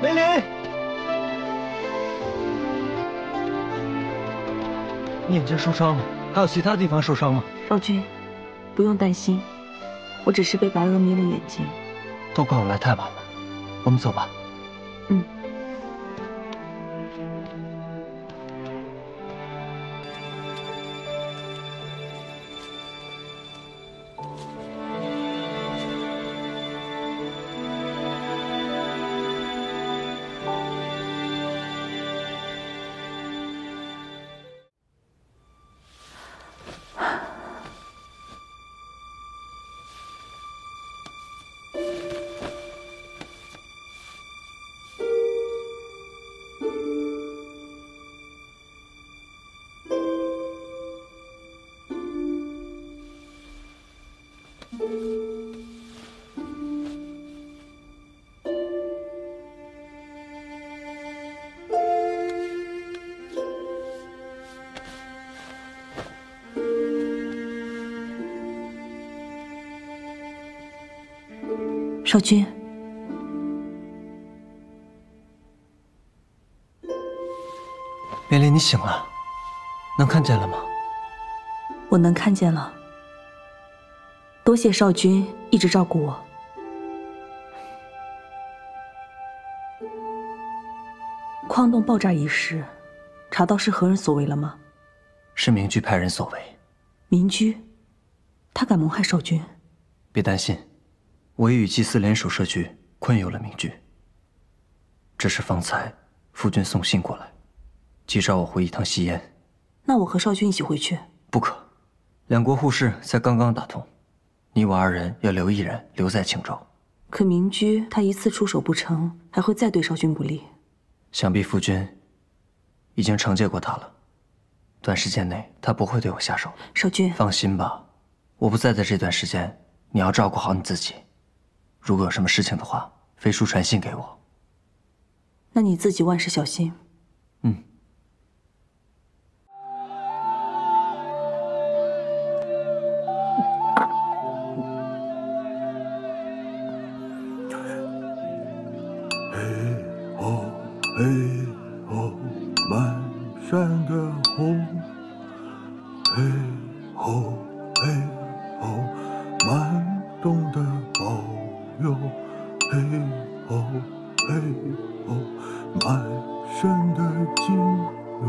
梅林，你眼睛受伤了，还有其他地方受伤吗？少君，不用担心，我只是被白鹅迷了眼睛。都怪我来太晚了，我们走吧。嗯。少君，梅林，你醒了，能看见了吗？我能看见了。多谢少君一直照顾我。矿洞爆炸一事，查到是何人所为了吗？是明居派人所为。明居，他敢谋害少君？别担心。我已与祭司联手设局，困囿了明居。只是方才夫君送信过来，急召我回一趟西燕。那我和少君一起回去。不可，两国互市才刚刚打通，你我二人要留一人留在青州。可明居他一次出手不成，还会再对少君不利。想必夫君已经惩戒过他了，短时间内他不会对我下手。少君，放心吧，我不在的这段时间，你要照顾好你自己。如果有什么事情的话，飞书传信给我。那你自己万事小心。嗯。嘿吼嘿吼，满山的红。嘿吼嘿吼，满洞的宝哟。嘿吼嘿吼，满身的金哟。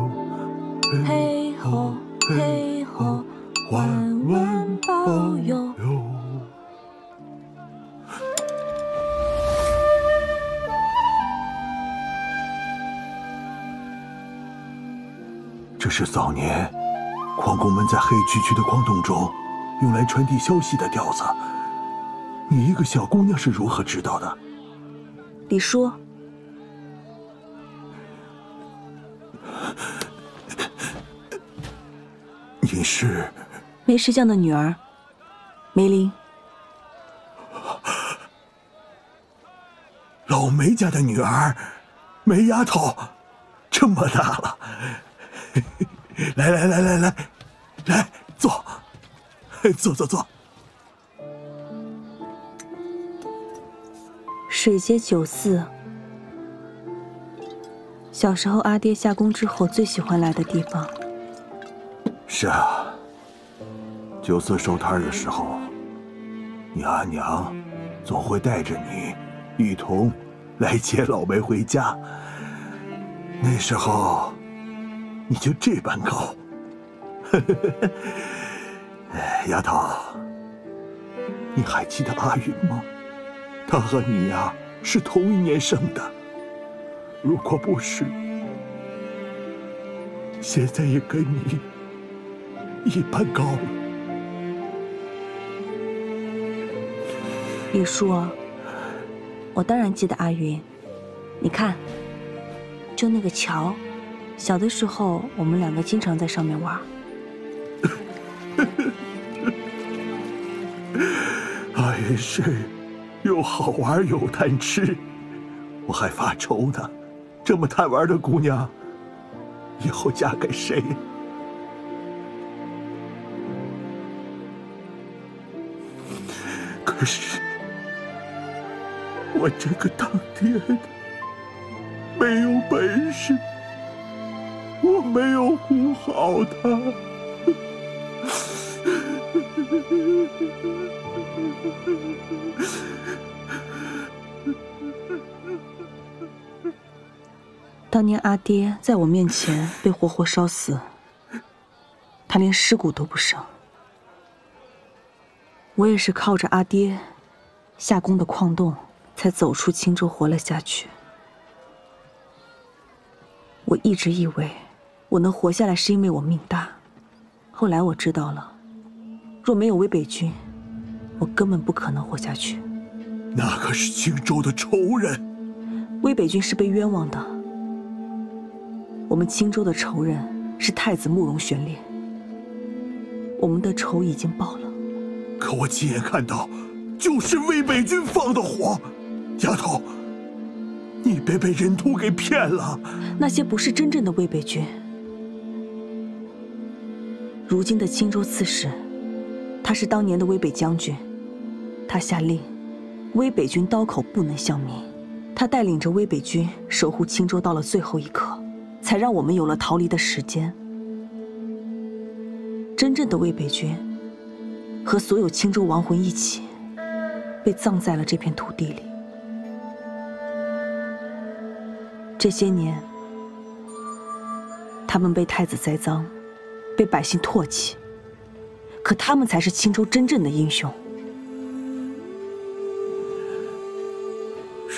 嘿吼嘿吼，万万保佑。这是早年矿工们在黑黢黢的矿洞中用来传递消息的调子。你一个小姑娘是如何知道的？李叔，你是梅石匠的女儿，梅林。老梅家的女儿，梅丫头，这么大了。来来来来来，来坐，坐坐坐。水街酒肆，小时候阿爹下工之后最喜欢来的地方。是啊，酒肆收摊的时候，你阿娘总会带着你一同来接老梅回家。那时候你就这般高。丫头，你还记得阿云吗？她和你呀是同一年生的。如果不是，现在也跟你一般高了。李叔，我当然记得阿云。你看，就那个桥，小的时候我们两个经常在上面玩。阿云是又好玩又贪吃，我还发愁呢。这么贪玩的姑娘，以后嫁给谁？可是我这个当爹的没有本事，我没有护好她。当年阿爹在我面前被活活烧死，他连尸骨都不剩。我也是靠着阿爹下宫的矿洞，才走出青州活了下去。我一直以为我能活下来是因为我命大，后来我知道了，若没有魏北军，我根本不可能活下去。那可是青州的仇人。魏北军是被冤枉的。我们青州的仇人是太子慕容玄烈，我们的仇已经报了。可我亲眼看到，就是魏北军放的火。丫头，你别被人徒给骗了。那些不是真正的魏北军。如今的青州刺史，他是当年的魏北将军，他下令，魏北军刀口不能相明。他带领着魏北军守护青州到了最后一刻，才让我们有了逃离的时间。真正的魏北军和所有青州亡魂一起，被葬在了这片土地里。这些年，他们被太子栽赃，被百姓唾弃，可他们才是青州真正的英雄。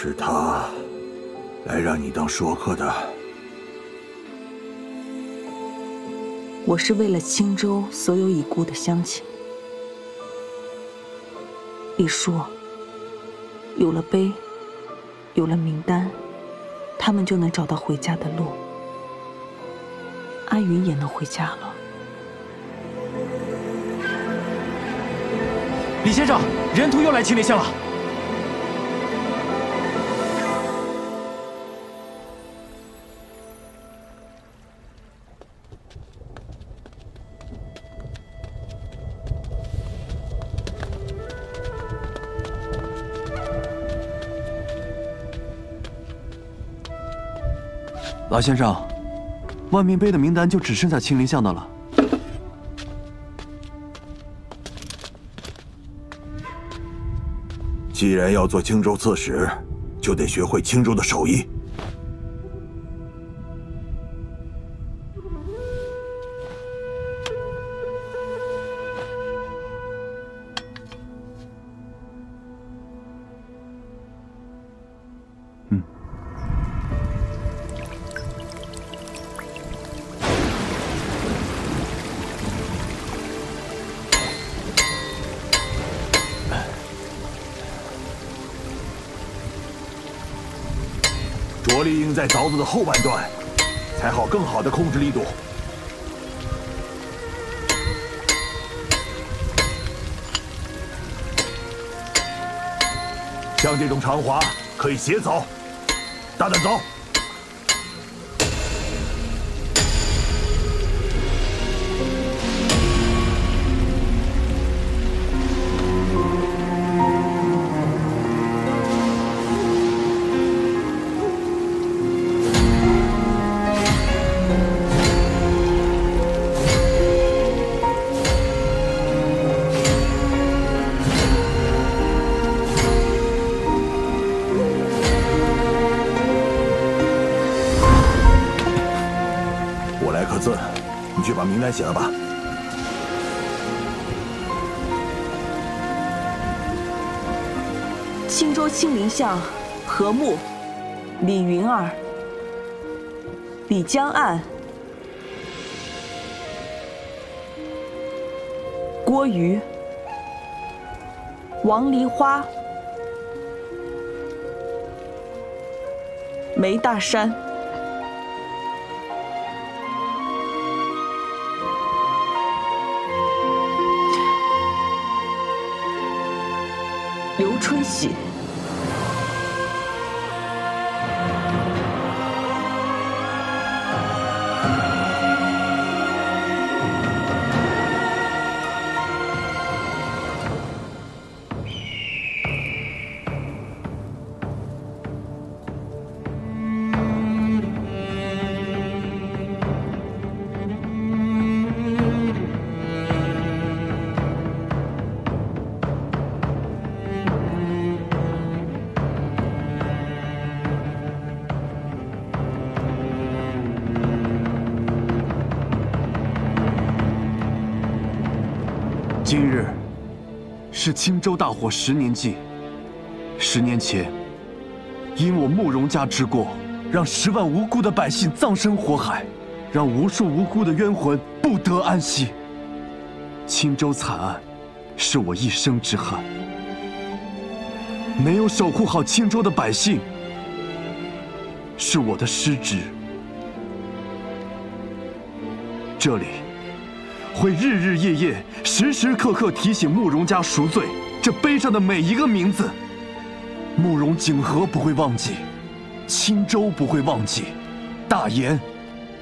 是他来让你当说客的。我是为了青州所有已故的乡亲。李叔，有了碑，有了名单，他们就能找到回家的路。阿云也能回家了。李先生，人徒又来青莲乡了。老先生，万民碑的名单就只剩下青林巷的了。既然要做青州刺史，就得学会青州的手艺。着力应在凿子的后半段，才好更好的控制力度。像这种长滑可以斜凿，大胆凿。子，你去把名单写了吧。青州青林巷何木、李云儿、李江岸、郭瑜、王梨花、梅大山、刘春喜、今日是青州大火10年祭。10年前，因我慕容家之过，让10万无辜的百姓葬身火海，让无数无辜的冤魂不得安息。青州惨案，是我一生之憾。没有守护好青州的百姓，是我的失职。这里会日日夜夜、时时刻刻提醒慕容家赎罪。这碑上的每一个名字，慕容景和不会忘记，青州不会忘记，大言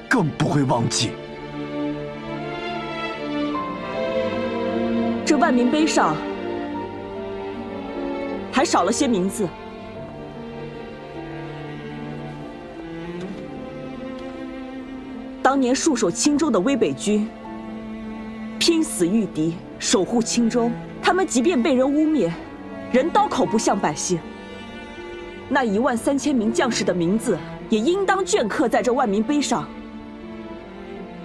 更不会忘记。这万民碑上还少了些名字。当年戍守青州的威北军，拼死御敌，守护青州。他们即便被人污蔑，仍刀口不向百姓。那13000名将士的名字，也应当镌刻在这万民碑上。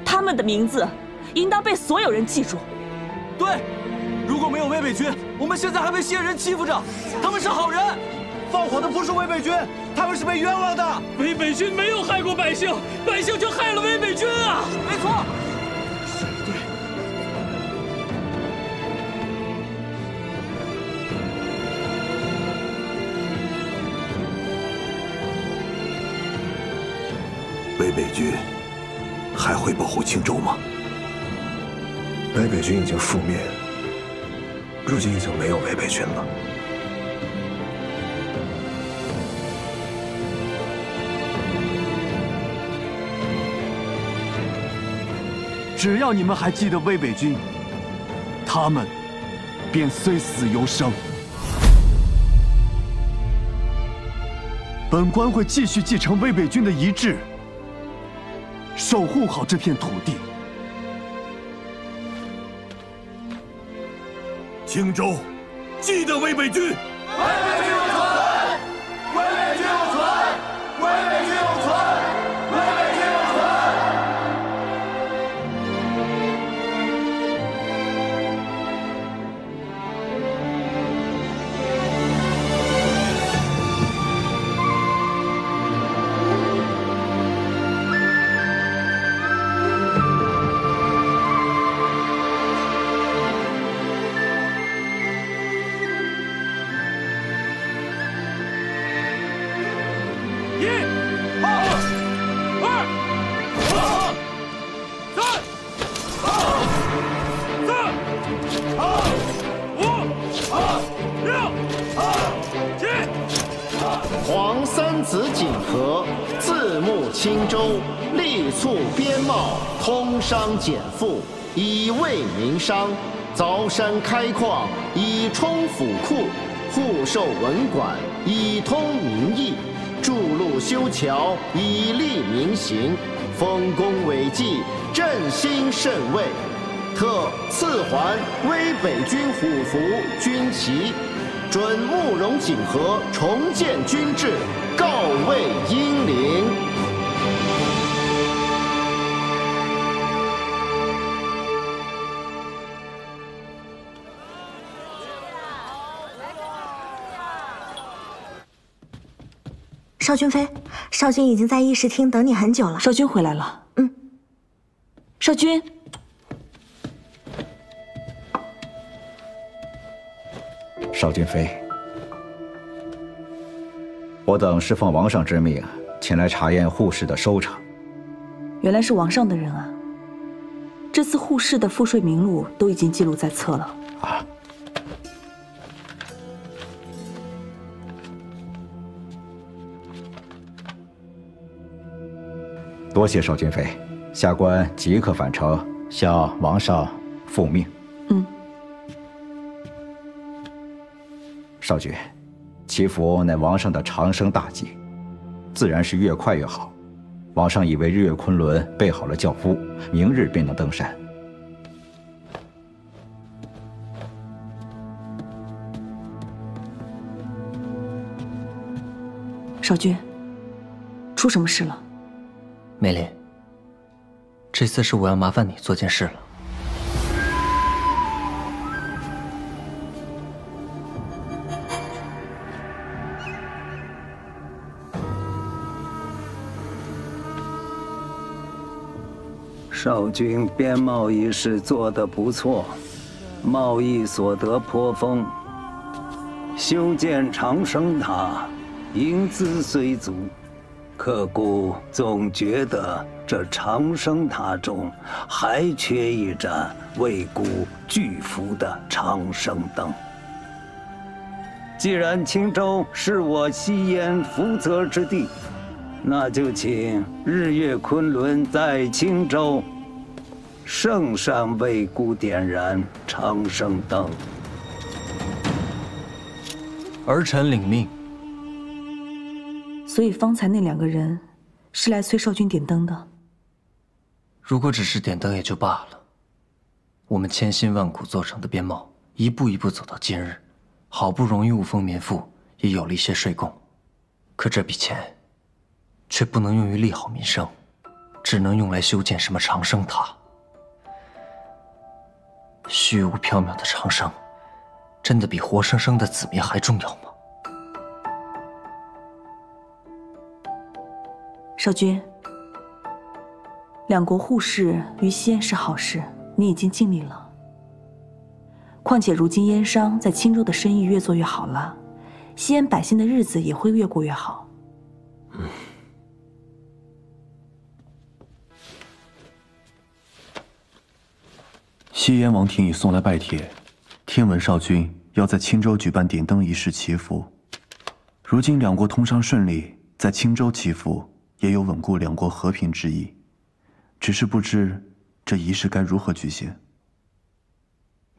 他们的名字，应当被所有人记住。对，如果没有威北军，我们现在还被些人欺负着。他们是好人，放火的不是威北军，他们是被冤枉的。威北军没有害过百姓，百姓却害了威北军啊！没错。威北军还会保护青州吗？威北军已经覆灭，如今已经没有威北军了。只要你们还记得威北军，他们便虽死犹生。本官会继续继承威北军的遗志，守护好这片土地。青州，记得威北军。威北军永存！威北军永存！威北军永存！威北军永存！黄三子锦和，字慕青州，力促边贸，通商减赋，以慰民商；凿山开矿，以充府库；户授文管，以通民意；筑路修桥，以利民行；丰功伟绩，振兴甚慰。特赐还威北军虎符、军旗，准慕容景和重建军制，告慰英灵。少君妃，少君已经在议事厅等你很久了。少君回来了。嗯。少君。少君妃，我等是奉王上之命前来查验护氏的收成。原来是王上的人啊！这次护氏的赋税名录都已经记录在册了。啊。多谢少君妃，下官即刻返程向王上复命。嗯。少君，祈福乃王上的长生大计，自然是越快越好。王上已为日月昆仑备好了轿夫，明日便能登山。少君，出什么事了？梅林，这次是我要麻烦你做件事了。少君边贸一事做得不错，贸易所得颇丰。修建长生塔，营资虽足，可故总觉得这长生塔中还缺一盏为孤巨幅的长生灯。既然青州是我西燕福泽之地，那就请日月昆仑在青州圣上为孤点燃长生灯。儿臣领命。所以方才那2个人是来催少君点灯的。如果只是点灯也就罢了，我们千辛万苦做成的边贸，一步一步走到今日，好不容易物丰民富，也有了一些税贡，可这笔钱却不能用于利好民生，只能用来修建什么长生塔。虚无缥缈的长生，真的比活生生的子民还重要吗？少君，两国互市于西燕是好事，你已经尽力了。况且如今燕商在青州的生意越做越好了，西燕百姓的日子也会越过越好。西燕王庭已送来拜帖，听闻少君要在青州举办点灯仪式祈福。如今两国通商顺利，在青州祈福也有稳固两国和平之意，只是不知这仪式该如何举行。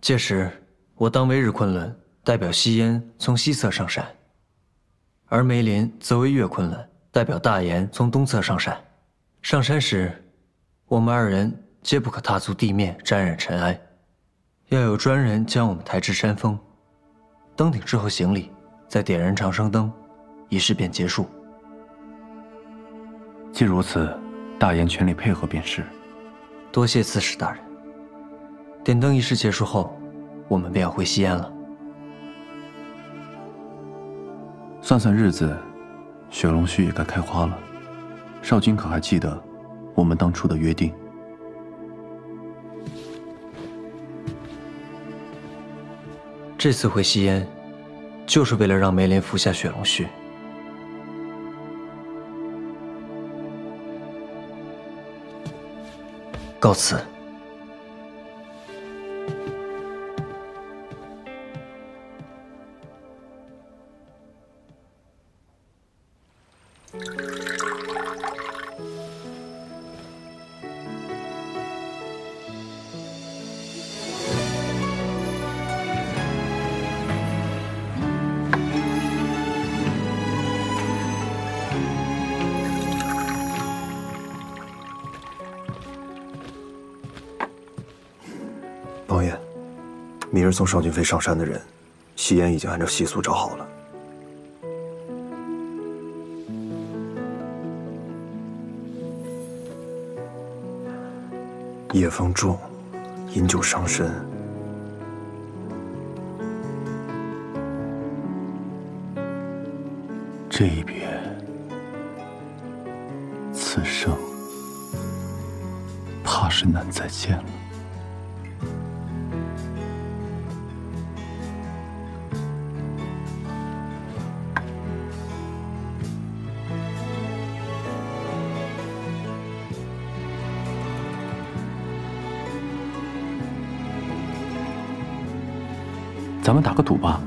届时，我当为日昆仑，代表西燕从西侧上山；而梅林则为月昆仑，代表大燕从东侧上山。上山时，我们2人皆不可踏足地面沾染尘埃，要有专人将我们抬至山峰。登顶之后行礼，再点燃长生灯，仪式便结束。既如此，大燕全力配合便是。多谢刺史大人。点灯仪式结束后，我们便要回西安了。算算日子，雪龙须也该开花了。少君可还记得我们当初的约定？这次回西燕，就是为了让梅林服下雪龙须。告辞。王爷，明日送少君妃上山的人，西燕已经按照习俗找好了。夜风重，饮酒伤身。这一别，此生怕是难再见了。咱们打个赌吧，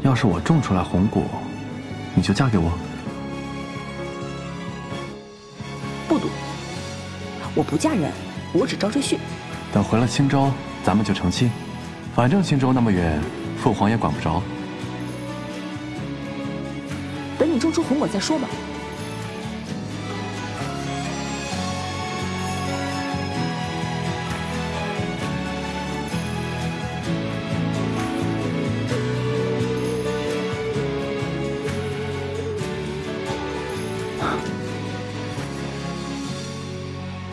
要是我种出来红果，你就嫁给我。不赌，我不嫁人，我只招赘婿。等回了青州，咱们就成亲。反正青州那么远，父皇也管不着。等你种出红果再说吧。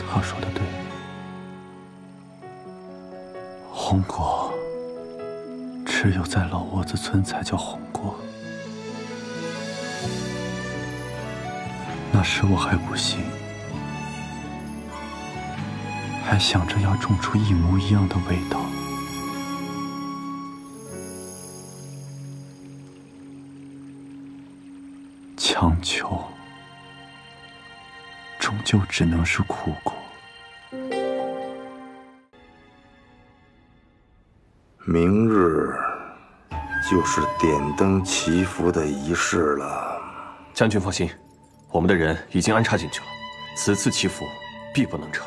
他说的对，红果只有在老窝子村才叫红果。那时我还不信，还想着要种出一模一样的味道。强求终究只能是苦果。明日就是点灯祈福的仪式了。将军放心，我们的人已经安插进去了，此次祈福必不能成。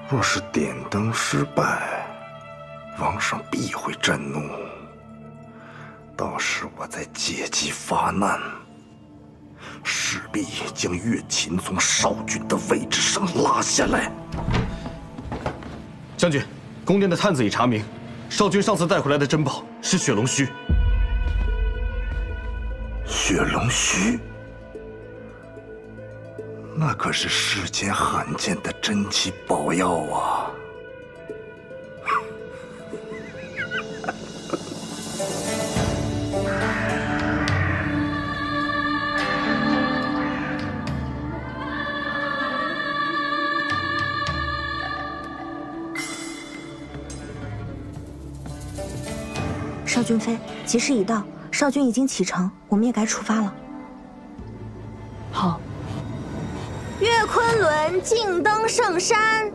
若是点灯失败，王上必会震怒，到时我再借机发难，势必将乐琴从少君的位置上拉下来。将军，宫殿的探子已查明，少君上次带回来的珍宝是血龙须。血龙须，那可是世间罕见的珍奇宝药啊！少君妃，吉时已到，少君已经启程，我们也该出发了。好。岳昆仑竞登圣山。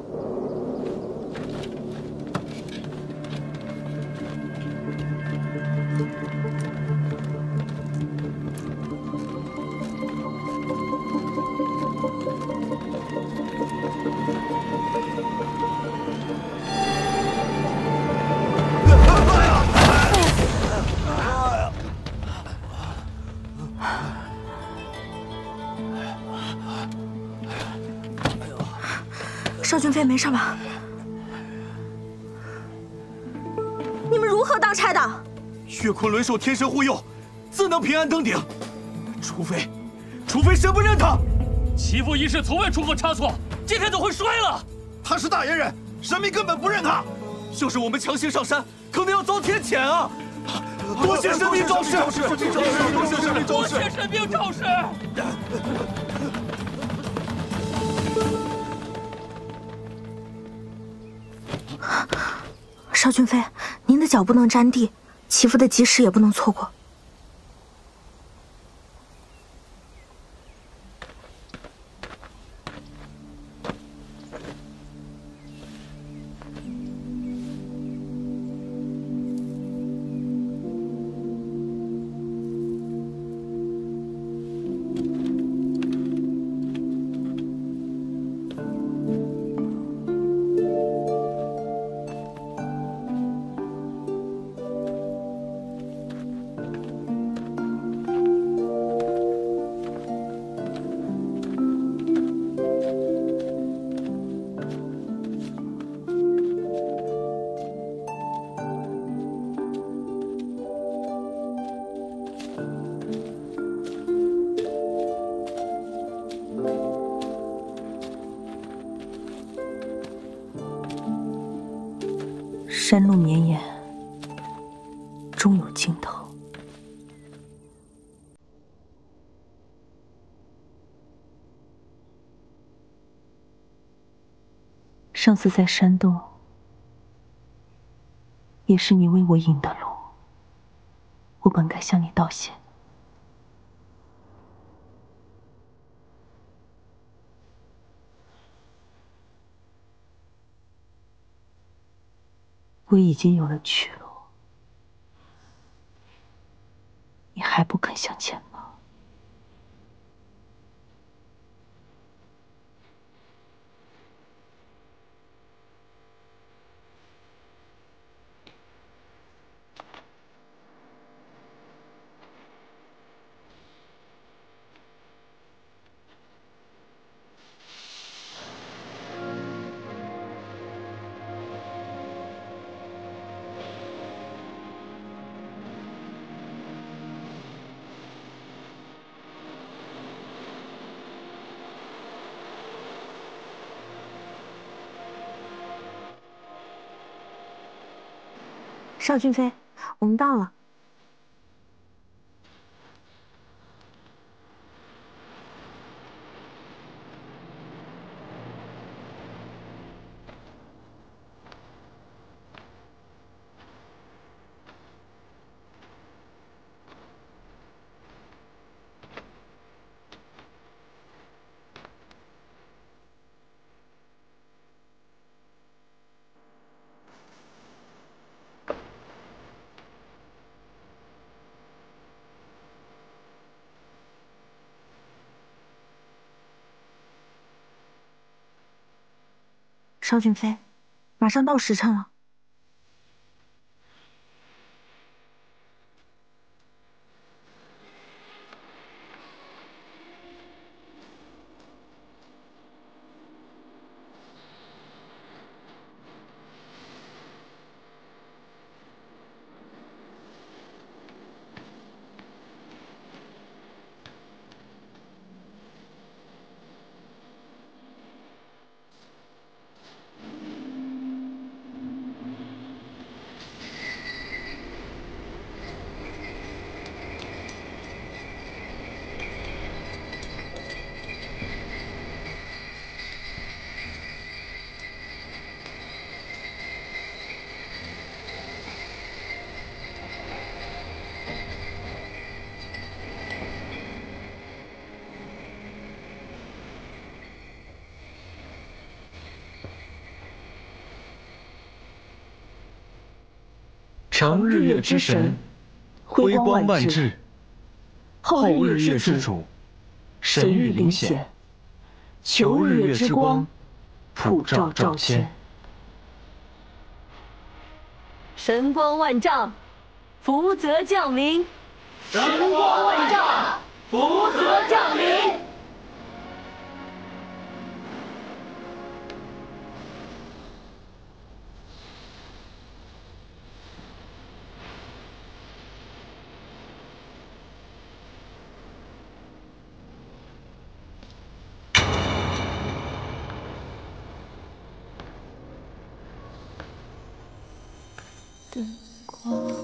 少君妃没事吧？你们如何当差的？岳昆仑受天神护佑，自能平安登顶。除非神不认他。祈福仪式从未出过差错，今天怎会衰了？他是大野人，神明根本不认他。要是我们强行上山，可能要遭天谴啊！多谢神明昭示，多谢神明昭示。少君妃，您的脚不能沾地，祈福的吉时也不能错过。山路绵延，终有尽头。上次在山洞，也是你为我引的路，我本该向你道谢。我已经有了去路，你还不肯向前吗？邵俊飞，我们到了。邵俊飞，马上到时辰了。尝日月之神，辉光万致；后日月之主，神域灵显；求日月之光，普照赵谦。神光万丈，福泽降临；神光万丈，福泽降临。灯光。